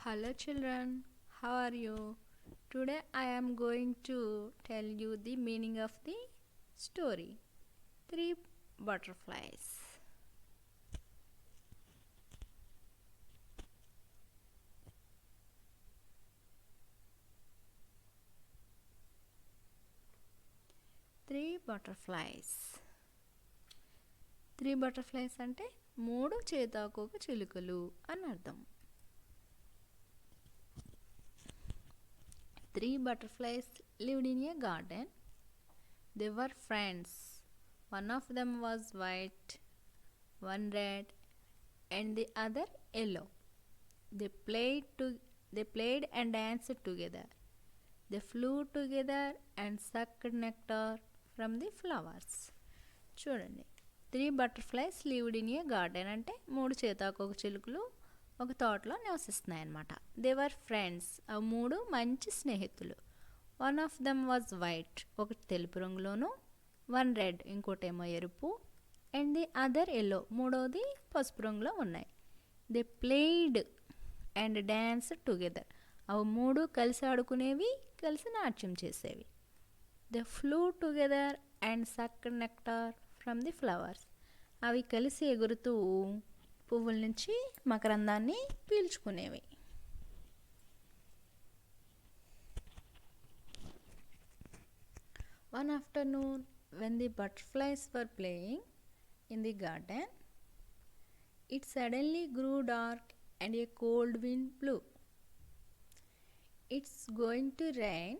Hello children, how are you? Today I am going to tell you the meaning of the story. Three butterflies. Three butterflies. Three butterflies అంటే మూడు చేతాకోక చిలుకలు అని అర్థం. Three butterflies lived in a garden. They were friends. One of them was white, one red, and the other yellow. They played and danced together. They flew together and sucked nectar from the flowers. చూడండి, three butterflies lived in a garden అంటే మూడు చేతాకోక చిలుకలు ఒక తోటలో నివసిస్తున్నాయి అన్నమాట. దేవర్ friends, అవి మూడు మంచి స్నేహితులు. One of them was white, ఒకటి తెలుపు రంగులోను, వన్ రెడ్, ఇంకోటేమో ఎరుపు, అండ్ ది అదర్ ఎల్లో, మూడవది పసుపు రంగులో ఉన్నాయి. They played and dance together, అవి మూడు కలిసి ఆడుకునేవి, కలిసి నాట్యం చేసేవి. They flew together and suck nectar from the flowers, అవి కలిసి ఎగురుతూ పువ్వుల నుంచి మకరందాన్ని పీల్చుకునేవి. One afternoon, when the butterflies were playing in the garden, it suddenly grew dark and a cold wind blew. "It's going to rain.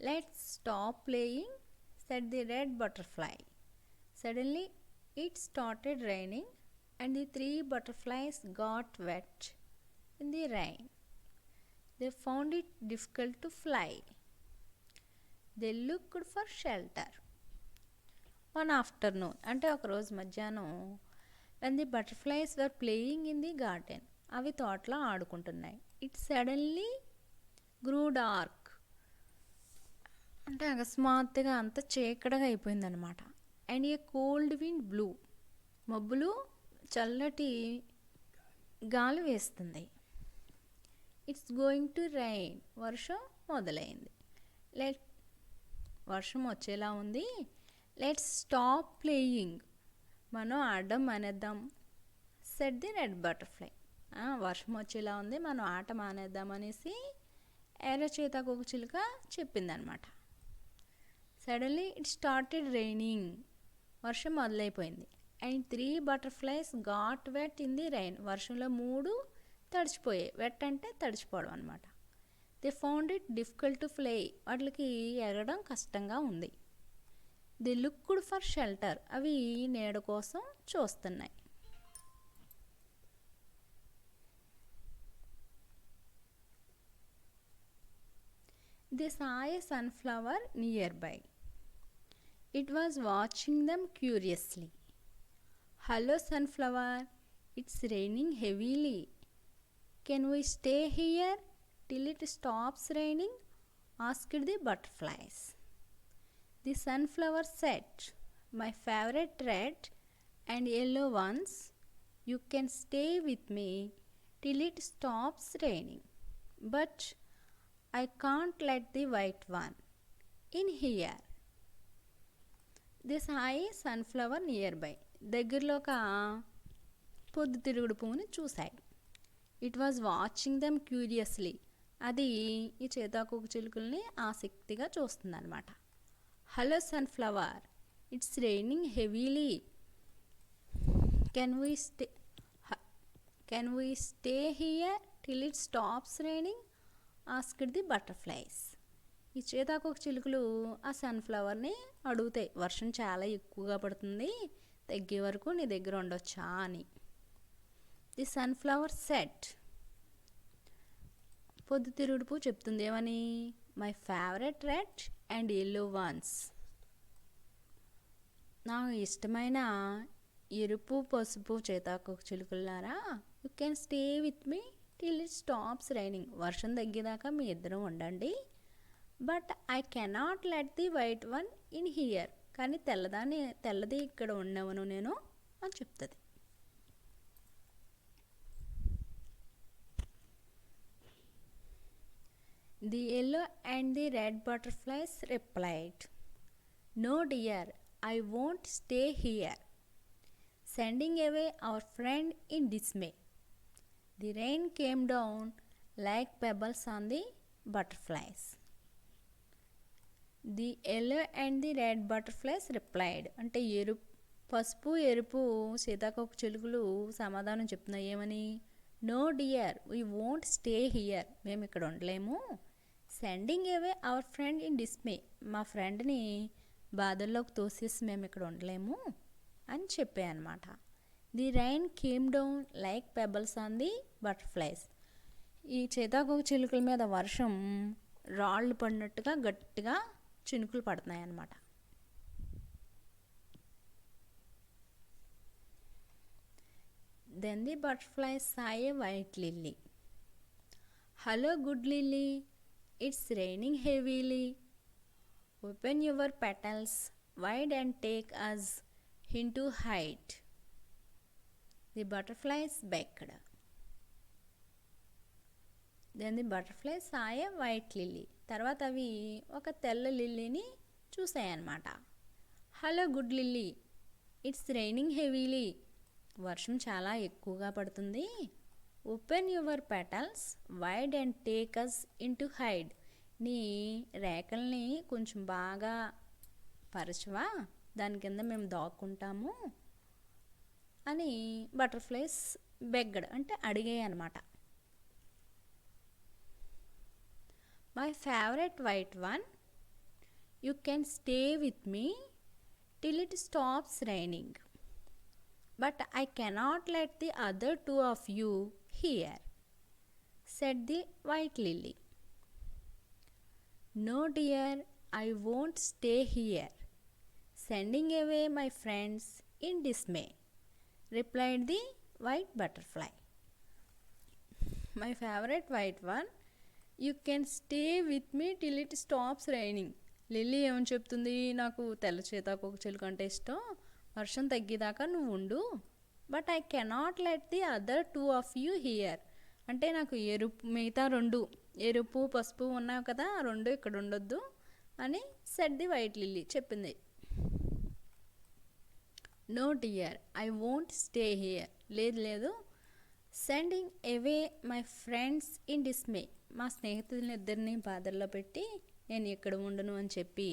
Let's stop playing," said the red butterfly. Suddenly, it started raining and the three butterflies got wet in the rain. They found it difficult to fly. They looked for shelter. One afternoon, అంటే ఒకరోజు మధ్యాహ్నం, when the butterflies were playing in the garden, అవి తోటలో ఆడుకుంటున్నాయి. It suddenly grew dark, అంటే అకస్మాత్తుగా అంత చీకటిగా అయిపోయిందనమాట. And a cold wind blue, మబ్బులు చల్లటి గాలి వేస్తుంది. ఇట్స్ గోయింగ్ టు రైన్, వర్షం మొదలైంది. వర్షం వచ్చేలా ఉంది. లెట్స్ స్టాప్ ప్లేయింగ్, మనం ఆడడం మానేద్దాం. సెట్ ది రెడ్ బటర్ఫ్లై, వర్షం వచ్చేలా ఉంది, మనం ఆట మానేద్దాం అనేసి ఎర్ర చేతాకోక చిలుక చెప్పిందనమాట. సడన్లీ ఇట్ స్టార్టెడ్ రైనింగ్, వర్షం మొదలైపోయింది. And three butterflies got wet in the rain, వర్షంలో మూడు తడిచిపోయాయి. వెట్ అంటే తడిచిపోవడం అనమాట. They found it difficult to fly, వాటికి ఎగరడం కష్టంగా ఉంది. ది లుక్డ్ ఫర్ షెల్టర్, అవి నీడ కోసం చూస్తున్నాయి. They saw A sunflower near by. It was watching them curiously. "Hello sunflower, it's raining heavily. Can we stay here till it stops raining?" asked the butterflies. The sunflower said, "My favorite red and yellow ones, you can stay with me till it stops raining. But I can't let the white one in here." This I sunflower nearby, దగ్గరలో ఒక పొద్దుతిరుగుడు పువ్వుని చూశాయి. It was watching them curiously, అది ఈ చేతాకోక చిలుకల్ని ఆసక్తిగా చూస్తుందన్నమాట. "Hello sunflower, it's raining heavily. Can we stay here till it stops raining?" Asked the butterflies. ఈ చేతాకోక చిలుకలు ఆ సన్ఫ్లవర్ని అడుగుతాయి, వర్షం చాలా ఎక్కువగా పడుతుంది, తగ్గే వరకు నీ దగ్గర ఉండొచ్చా అని. ది సన్ఫ్లవర్ సెట్, పొద్దుతిరుగుడు పువ్వు చెప్తుంది ఏమని, "my favourite red and yellow ones, నాకు ఇష్టమైన ఎరుపు పసుపు చేతాకోక చిలుకలారా, you can stay with me till it stops raining, వర్షం తగ్గేదాకా మీ ఇద్దరం ఉండండి. But I cannot let the white one in here, కానీ తెల్లది ఇక్కడ ఉండవను నేను అని చెప్తుంది. The yellow and the red butterflies replied, "No, dear, I won't stay here," sending away our friend in dismay. The rain came down like pebbles on the butterflies. The yellow and the red butterflies replied. అంటే పసుపు ఎరుపు సీతాకోక చిలుకలు సమాధానం చెప్తున్నాయి ఏమని? No dear, we won't stay here, మేము ఇక్కడ ఉండలేము. Sending away our friend in dismay, మా ఫ్రెండ్ని బాధల్లోకి తోసేసి మేము ఇక్కడ ఉండలేము అని చెప్పాయి అన్నమాట. The rain came down like pebbles on the butterflies. ఈ సీతాకోక చిలుకల మీద వర్షం రాళ్ళు పడినట్టుగా గట్టిగా చినుకులు పడుతున్నాయి అన్నమాట. Then the butterfly saw a white lily. "Hello, good lily. It's raining heavily. Open your petals wide and take us into hide." The butterflies begged. Then the butterfly saw a white lily. తర్వాత అవి ఒక తెల్ల లిల్లీని చూసాయన్నమాట. "Hello good lily, it's raining heavily." వర్షం చాలా ఎక్కువగా పడుతుంది. "Open your petals wide and take us into hide." నీ రేఖల్ని కొంచెం బాగా పరచవా, దాని కింద మేము దాక్కుంటాము అని బటర్ఫ్లైస్ బెగ్గడ్ అంటే అడిగాయి అన్నమాట. "My favourite white one, you can stay with me till it stops raining. But I cannot let the other two of you here," said the white lily. "No, dear, I won't stay here, sending away my friends in dismay," replied the white butterfly. "My favorite white one, you can stay with me till it stops raining." Lily ఏమని చెప్తుంది? నాకు తెల్ల సీతాకోక చిలుక అంటే ఇష్టం, వర్షం తగ్గేదాకా నువ్వు ఉండు. "But I cannot let the other two of you here." అంటే నాకు మిగతా రెండు ఎరుపు పసుపు ఉన్నాయి కదా, ఆ రెండు ఇక్కడ ఉండొద్దు అని సెడ్ ది వైట్ లిల్లీ చెప్పింది. "No dear, I won't stay here." లేదు, sending away my friends in dismay. మా స్నేహితులిద్దరిని బాధల్లో పెట్టి నేను ఇక్కడ ఉండను అని చెప్పి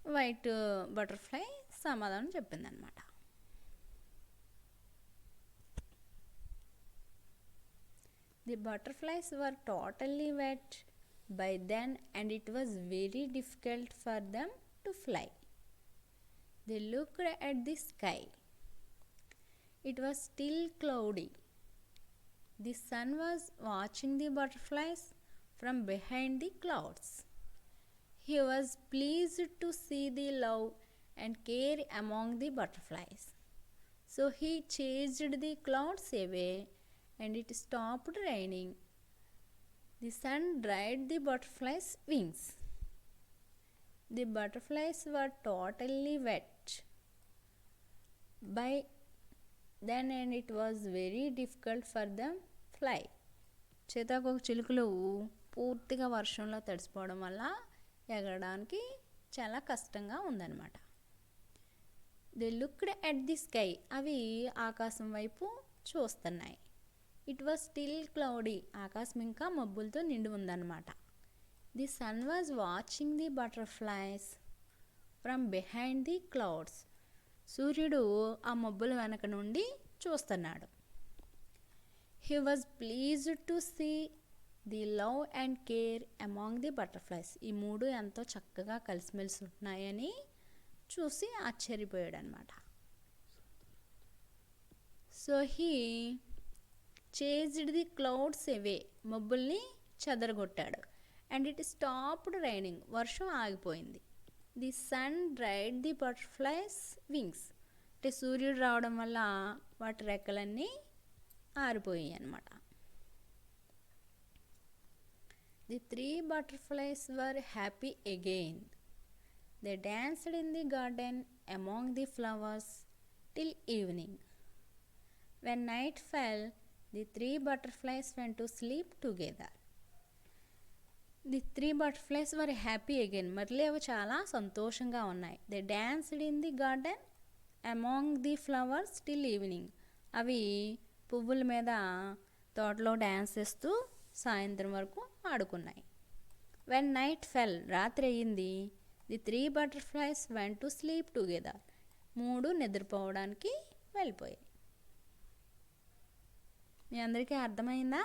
వైట్ బటర్ఫ్లై సమాధానం చెప్పిందనమాట. The butterflies were totally wet by then and it was very difficult for them to fly. They looked at the sky. It was still cloudy. The sun was watching the butterflies from behind the clouds. He was pleased to see the love and care among the butterflies. So he chased the clouds away and it stopped raining. The sun dried the butterflies' wings. The butterflies were totally wet by then and it was very difficult for them to fly. సీతాకోక చిలుకలు పూర్తిగా వర్షంలో తడిసిపోవడం వల్ల ఎగరడానికి చాలా కష్టంగా ఉందన్నమాట. They looked at the sky. అవి ఆకాశం వైపు చూస్తున్నాయి. It was still cloudy. ఆకాశం ఇంకా మబ్బులతో నిండి ఉందన్నమాట. The sun was watching the butterflies from behind the clouds. సూర్యుడు ఆ మబ్బుల వెనక నుండి చూస్తున్నాడు. He was pleased to see the love and care among the butterflies. ఈ మూడు ఎంతో చక్కగా కలిసిమెలిసి ఉంటున్నాయని చూసి ఆశ్చర్యపోయాడు అనమాట. So he chased the clouds away. మబ్బుల్ని చెదరగొట్టాడు. And it stopped raining. వర్షం ఆగిపోయింది. The sun dried the butterflies wings. అంటే సూర్యుడు రావడం వల్ల వాటి రెక్కలన్నీ ఆరిపోయాయి అన్నమాట. The 3 butterflies were happy again. They danced in the garden among the flowers till evening. When night fell, the 3 butterflies went to sleep together. The 3 butterflies were happy again. మళ్ళీ అవి చాలా సంతోషంగా ఉన్నాయి. They danced in the garden among the flowers till evening. అవి పువ్వుల మీద తోటలో dance చేస్తూ సాయంత్రం వరకు ఆడుకున్నాయి. వెన్ నైట్ ఫెల్, రాత్రి అయ్యింది. The 3 butterflies went to sleep together. 3 నిద్రపోవడానికి వెళ్ళిపోయాయి. మీ అందరికీ అర్థమైందా?